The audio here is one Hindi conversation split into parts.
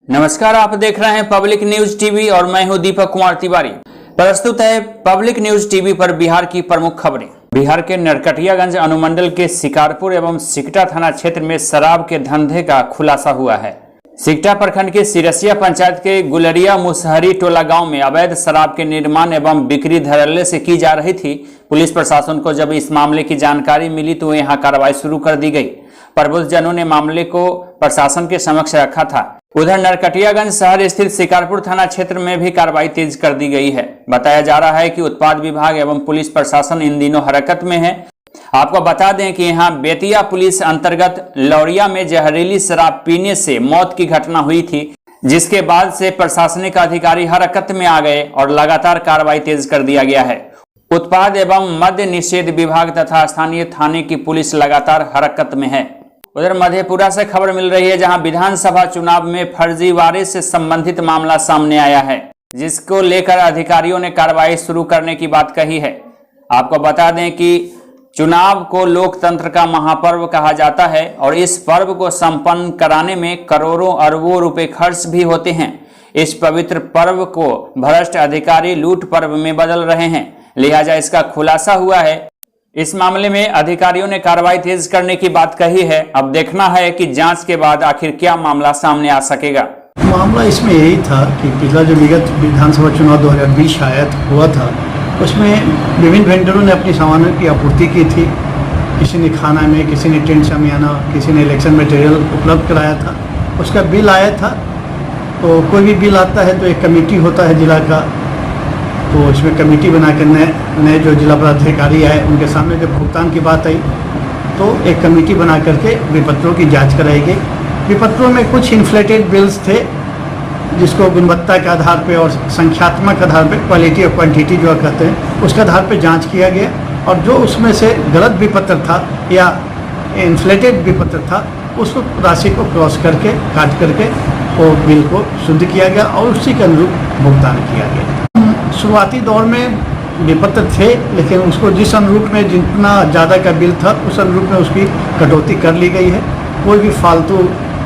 नमस्कार, आप देख रहे हैं पब्लिक न्यूज टीवी और मैं हूं दीपक कुमार तिवारी। प्रस्तुत है पब्लिक न्यूज टीवी पर बिहार की प्रमुख खबरें। बिहार के नरकटियागंज अनुमंडल के शिकारपुर एवं सिकटा थाना क्षेत्र में शराब के धंधे का खुलासा हुआ है। सिकटा प्रखंड के सिरसिया पंचायत के गुलरिया मुसहरी टोला गांव में अवैध शराब के निर्माण एवं बिक्री धड़ल्ले से की जा रही थी। पुलिस प्रशासन को जब इस मामले की जानकारी मिली तो यहां कार्रवाई शुरू कर दी गई। प्रबुद्धजनों ने मामले को प्रशासन के समक्ष रखा था। उधर नरकटियागंज शहर स्थित शिकारपुर थाना क्षेत्र में भी कार्रवाई तेज कर दी गई है। बताया जा रहा है कि उत्पाद विभाग एवं पुलिस प्रशासन इन दिनों हरकत में है। आपको बता दें कि यहां बेतिया पुलिस अंतर्गत लौरिया में जहरीली शराब पीने से मौत की घटना हुई थी, जिसके बाद से प्रशासनिक अधिकारी हरकत में आ गए और लगातार कार्रवाई तेज कर दिया गया है। उत्पाद एवं मद्य निषेध विभाग तथा स्थानीय थाने की पुलिस लगातार हरकत में है। उधर मधेपुरा से खबर मिल रही है, जहां विधानसभा चुनाव में फर्जीवाड़े से संबंधित मामला सामने आया है, जिसको लेकर अधिकारियों ने कार्रवाई शुरू करने की बात कही है। आपको बता दें कि चुनाव को लोकतंत्र का महापर्व कहा जाता है और इस पर्व को संपन्न कराने में करोड़ों अरबों रुपए खर्च भी होते हैं। इस पवित्र पर्व को भ्रष्ट अधिकारी लूट पर्व में बदल रहे हैं, लिहाजा इसका खुलासा हुआ है। इस मामले में अधिकारियों ने कार्रवाई तेज करने की बात कही है। अब देखना है कि जांच के बाद आखिर क्या मामला सामने आ सकेगा। मामला इसमें यही था कि पिछला जो विगत विधानसभा चुनाव 2020 शायद हुआ था, उसमें विभिन्न वेंडरों ने अपनी सामानों की आपूर्ति की थी। किसी ने खाना में, किसी ने टेंट शामियाना, किसी ने इलेक्शन मटेरियल उपलब्ध कराया था। उसका बिल आया था। तो कोई भी बिल आता है तो एक कमेटी होता है जिला का, तो इसमें कमेटी बना कर नए जो जिला पदाधिकारी आए उनके सामने जब भुगतान की बात आई तो एक कमेटी बना करके विपत्रों की जांच कराई गई। विपत्रों में कुछ इन्फ्लेटेड बिल्स थे, जिसको गुणवत्ता के आधार पे और संख्यात्मक आधार पे, क्वालिटी और क्वांटिटी जो कहते हैं, उसके आधार पे जांच किया गया और जो उसमें से गलत विपत्र था या इन्फ्लेटेड विपत्र था, उस राशि को क्रॉस करके काट करके वो बिल को शुद्ध किया गया और उसी के अनुरूप भुगतान किया गया। शुरुआती दौर में विपत्र थे, लेकिन उसको जिस अनुरूप में जितना ज़्यादा का बिल था उस अनुरूप में उसकी कटौती कर ली गई है। कोई भी फालतू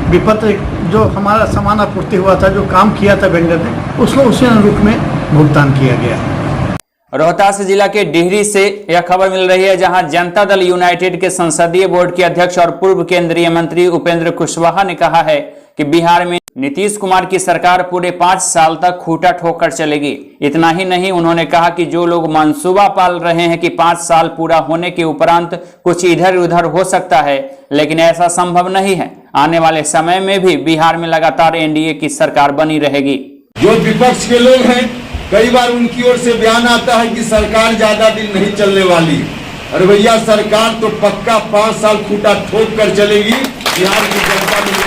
विपत्र जो हमारा सामान आपूर्ति हुआ था, जो काम किया था वेंडर ने, उसको उसी अनुरूप में भुगतान किया गया है। रोहतास जिला के डिहरी से यह खबर मिल रही है, जहां जनता दल यूनाइटेड के संसदीय बोर्ड के अध्यक्ष और पूर्व केंद्रीय मंत्री उपेंद्र कुशवाहा ने कहा है कि बिहार में नीतीश कुमार की सरकार पूरे 5 साल तक खूंटा ठोककर चलेगी। इतना ही नहीं, उन्होंने कहा कि जो लोग मंसूबा पाल रहे हैं कि 5 साल पूरा होने के उपरांत कुछ इधर उधर हो सकता है, लेकिन ऐसा संभव नहीं है। आने वाले समय में भी बिहार में लगातार एनडीए की सरकार बनी रहेगी। जो विपक्ष के लोग हैं, कई बार उनकी ओर से बयान आता है कि सरकार ज्यादा दिन नहीं चलने वाली। अरे भैया, सरकार तो पक्का 5 साल खूंटा ठोक कर चलेगी। बिहार की जनता ने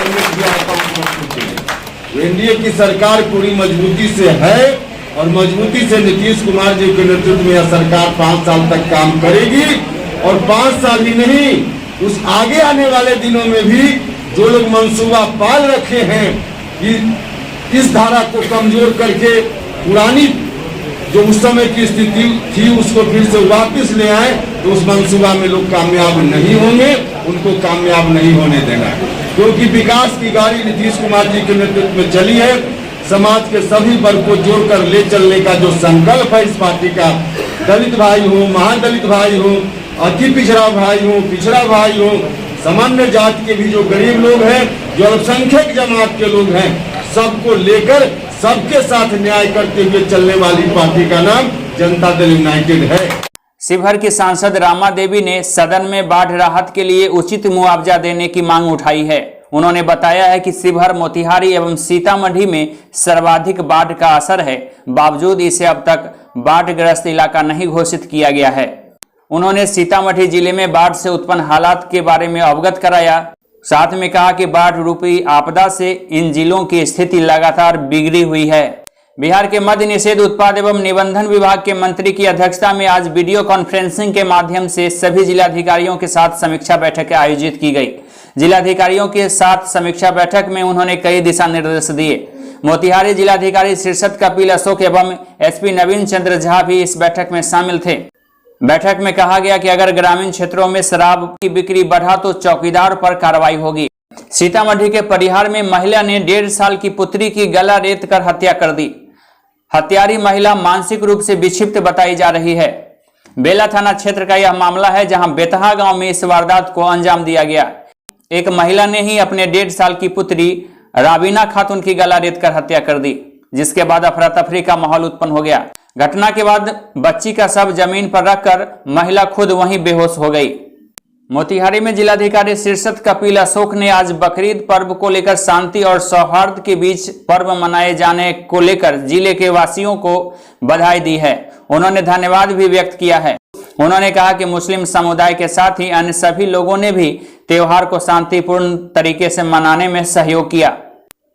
एनडीए की सरकार पूरी मजबूती से है और मजबूती से नीतीश कुमार जी के नेतृत्व में यह सरकार 5 साल तक काम करेगी। और 5 साल ही नहीं, उस आगे आने वाले दिनों में भी जो लोग मंसूबा पाल रखे हैं कि इस धारा को कमजोर करके पुरानी जो उस समय की स्थिति थी उसको फिर से वापस ले आए, तो उस मंसूबा में लोग कामयाब नहीं होंगे। उनको कामयाब नहीं होने देना, क्योंकि विकास की गाड़ी नीतीश कुमार जी के नेतृत्व में चली है। समाज के सभी वर्ग को जोड़कर ले चलने का जो संकल्प है इस पार्टी का, दलित भाई हो, महादलित भाई हो, अति पिछड़ा भाई हो, पिछड़ा भाई हो, सामान्य जाति के भी जो गरीब लोग हैं, जो अल्पसंख्यक जमात के लोग हैं, सबको लेकर सबके साथ न्याय करते हुए चलने वाली पार्टी का नाम जनता दल यूनाइटेड है। शिवहर की सांसद रामा देवी ने सदन में बाढ़ राहत के लिए उचित मुआवजा देने की मांग उठाई है। उन्होंने बताया है कि शिवहर, मोतिहारी एवं सीतामढ़ी में सर्वाधिक बाढ़ का असर है, बावजूद इसे अब तक बाढ़ग्रस्त इलाका नहीं घोषित किया गया है। उन्होंने सीतामढ़ी जिले में बाढ़ से उत्पन्न हालात के बारे में अवगत कराया। साथ में कहा कि बाढ़ रूपी आपदा से इन जिलों की स्थिति लगातार बिगड़ी हुई है। बिहार के मद्य निषेध, उत्पाद एवं निबंधन विभाग के मंत्री की अध्यक्षता में आज वीडियो कॉन्फ्रेंसिंग के माध्यम से सभी जिलाधिकारियों के साथ समीक्षा बैठक आयोजित की गई। जिलाधिकारियों के साथ समीक्षा बैठक में उन्होंने कई दिशा निर्देश दिए। मोतिहारी जिलाधिकारी शीर्षद कपिल अशोक एवं एसपी नवीन चंद्र झा भी इस बैठक में शामिल थे। बैठक में कहा गया कि अगर ग्रामीण क्षेत्रों में शराब की बिक्री बढ़ा तो चौकीदार पर कार्रवाई होगी। सीतामढ़ी के परिहार में महिला ने 1.5 साल की पुत्री की गला रेत कर हत्या कर दी। हत्यारी महिला मानसिक रूप से विक्षिप्त बताई जा रही है। बेला थाना क्षेत्र का यह मामला है, जहां बेतहा गांव में इस वारदात को अंजाम दिया गया। एक महिला ने ही अपने 1.5 साल की पुत्री राबीना खातून की गला रेत कर हत्या कर दी, जिसके बाद अफरा तफरी का माहौल उत्पन्न हो गया। घटना के बाद बच्ची का शव जमीन पर रखकर महिला खुद वहीं बेहोश हो गई। मोतिहारी में जिलाधिकारी शीर्षत कपिल अशोक ने आज बकरीद पर्व को लेकर शांति और सौहार्द के बीच पर्व मनाए जाने को लेकर जिले के वासियों को बधाई दी है। उन्होंने धन्यवाद भी व्यक्त किया है। उन्होंने कहा कि मुस्लिम समुदाय के साथ ही अन्य सभी लोगों ने भी त्योहार को शांतिपूर्ण तरीके से मनाने में सहयोग किया।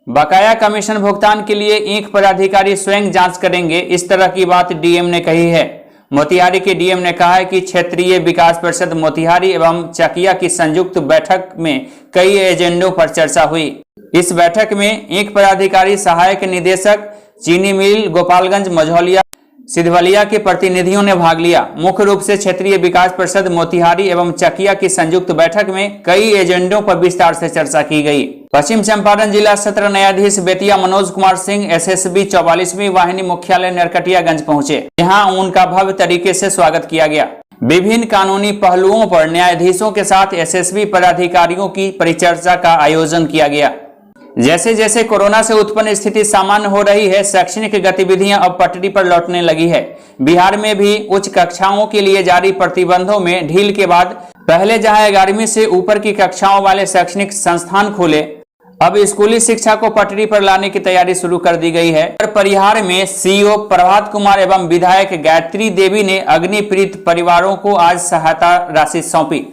बकाया कमीशन भुगतान के लिए एक पदाधिकारी स्वयं जांच करेंगे, इस तरह की बात डीएम ने कही है। मोतिहारी के डीएम ने कहा है कि क्षेत्रीय विकास परिषद मोतिहारी एवं चकिया की संयुक्त बैठक में कई एजेंडों पर चर्चा हुई। इस बैठक में एक पदाधिकारी, सहायक निदेशक, चीनी मिल, गोपालगंज, मझौलिया, सिधवलिया के प्रतिनिधियों ने भाग लिया। मुख्य रूप से क्षेत्रीय विकास परिषद मोतिहारी एवं चकिया की संयुक्त बैठक में कई एजेंडों पर विस्तार से चर्चा की गई। पश्चिम चंपारण जिला सत्र न्यायाधीश बेतिया मनोज कुमार सिंह एसएसबी 44वीं वाहिनी मुख्यालय नरकटियागंज पहुंचे। यहाँ उनका भव्य तरीके से स्वागत किया गया। विभिन्न कानूनी पहलुओं पर न्यायाधीशों के साथ एसएसबी पदाधिकारियों की परिचर्चा का आयोजन किया गया। जैसे जैसे कोरोना से उत्पन्न स्थिति सामान्य हो रही है, शैक्षणिक गतिविधियां अब पटरी पर लौटने लगी है। बिहार में भी उच्च कक्षाओं के लिए जारी प्रतिबंधों में ढील के बाद पहले जहां 11वीं से ऊपर की कक्षाओं वाले शैक्षणिक संस्थान खुले, अब स्कूली शिक्षा को पटरी पर लाने की तैयारी शुरू कर दी गई है। परिहार में सीईओ प्रभात कुमार एवं विधायक गायत्री देवी ने अग्निपीड़ित परिवारों को आज सहायता राशि सौंपी।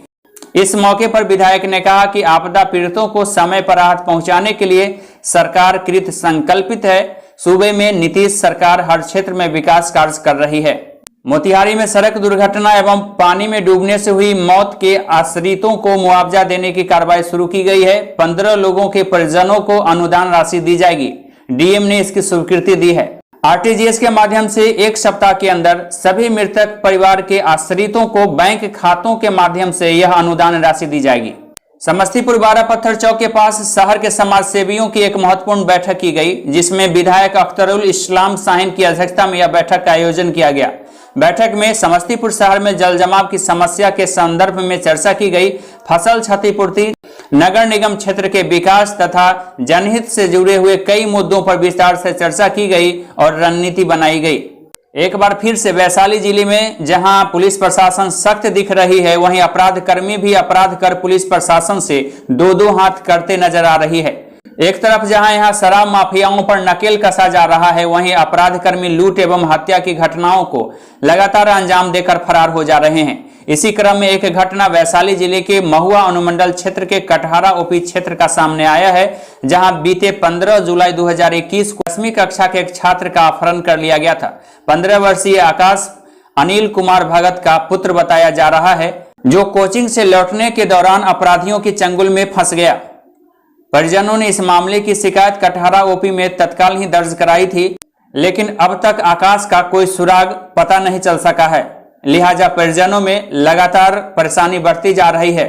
इस मौके पर विधायक ने कहा कि आपदा पीड़ितों को समय पर राहत पहुंचाने के लिए सरकार कृत संकल्पित है। सूबे में नीतीश सरकार हर क्षेत्र में विकास कार्य कर रही है। मोतिहारी में सड़क दुर्घटना एवं पानी में डूबने से हुई मौत के आश्रितों को मुआवजा देने की कार्रवाई शुरू की गई है। 15 लोगों के परिजनों को अनुदान राशि दी जाएगी। डीएम ने इसकी स्वीकृति दी है। आरटीजीएस के माध्यम से 1 सप्ताह के अंदर सभी मृतक परिवार के आश्रितों को बैंक खातों के माध्यम से यह अनुदान राशि दी जाएगी। समस्तीपुर 12 पत्थर चौक के पास शहर के समाज सेवियों की एक महत्वपूर्ण बैठक की गई, जिसमें विधायक अख्तरुल इस्लाम शाहीन की अध्यक्षता में यह बैठक का आयोजन किया गया। बैठक में समस्तीपुर शहर में जल जमाव की समस्या के संदर्भ में चर्चा की गई। फसल क्षतिपूर्ति, नगर निगम क्षेत्र के विकास तथा जनहित से जुड़े हुए कई मुद्दों पर विस्तार से चर्चा की गई और रणनीति बनाई गई। एक बार फिर से वैशाली जिले में जहां पुलिस प्रशासन सख्त दिख रही है, वहीं अपराध कर्मी भी अपराध कर पुलिस प्रशासन से दो हाथ करते नजर आ रही है। एक तरफ जहां यहां शराब माफियाओं पर नकेल कसा जा रहा है, वहीं अपराध कर्मी लूट एवं हत्या की घटनाओं को लगातार अंजाम देकर फरार हो जा रहे हैं। इसी क्रम में एक घटना वैशाली जिले के महुआ अनुमंडल क्षेत्र के कटहरा ओपी क्षेत्र का सामने आया है, जहां बीते 15 जुलाई 2021 को 10वीं कक्षा के एक छात्र का अपहरण कर लिया गया था। 15 वर्षीय आकाश अनिल कुमार भगत का पुत्र बताया जा रहा है, जो कोचिंग से लौटने के दौरान अपराधियों के चंगुल में फंस गया। परिजनों ने इस मामले की शिकायत कटहरा ओपी में तत्काल ही दर्ज कराई थी, लेकिन अब तक आकाश का कोई सुराग पता नहीं चल सका है। लिहाजा परिजनों में लगातार परेशानी बढ़ती जा रही है।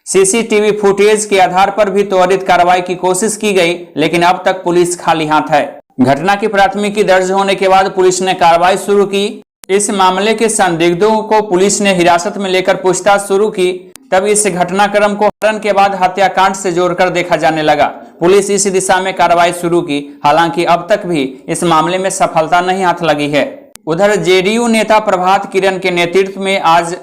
सीसीटीवी फुटेज के आधार पर भी त्वरित कार्रवाई की कोशिश की गई, लेकिन अब तक पुलिस खाली हाथ है। घटना की प्राथमिकी दर्ज होने के बाद पुलिस ने कार्रवाई शुरू की। इस मामले के संदिग्धों को पुलिस ने हिरासत में लेकर पूछताछ शुरू की। तब इस घटनाक्रम को अपहरण के बाद हत्याकांड से जोड़कर देखा जाने लगा। पुलिस इस दिशा में कार्रवाई शुरू की, हालांकि अब तक भी इस मामले में सफलता नहीं हाथ लगी है। उधर जेडीयू नेता प्रभात किरण के नेतृत्व में आज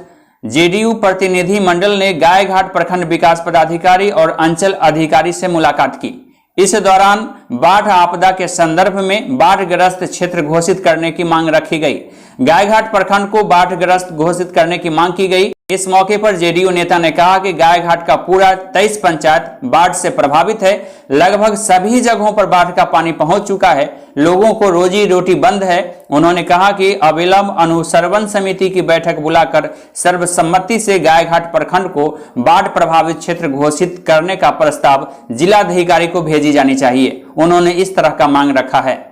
जेडीयू प्रतिनिधि मंडल ने गायघाट प्रखंड विकास पदाधिकारी और अंचल अधिकारी से मुलाकात की। इस दौरान बाढ़ आपदा के संदर्भ में बाढ़ग्रस्त क्षेत्र घोषित करने की मांग रखी गई। गायघाट प्रखंड को बाढ़ग्रस्त घोषित करने की मांग की गई। इस मौके पर जेडीयू नेता ने कहा कि गायघाट का पूरा 23 पंचायत बाढ़ से प्रभावित है। लगभग सभी जगहों पर बाढ़ का पानी पहुंच चुका है। लोगों को रोजी रोटी बंद है। उन्होंने कहा कि अविलंब अनुश्रवण समिति की बैठक बुलाकर सर्वसम्मति से गायघाट प्रखंड को बाढ़ प्रभावित क्षेत्र घोषित करने का प्रस्ताव जिलाधिकारी को भेजी जानी चाहिए। उन्होंने इस तरह का मांग रखा है।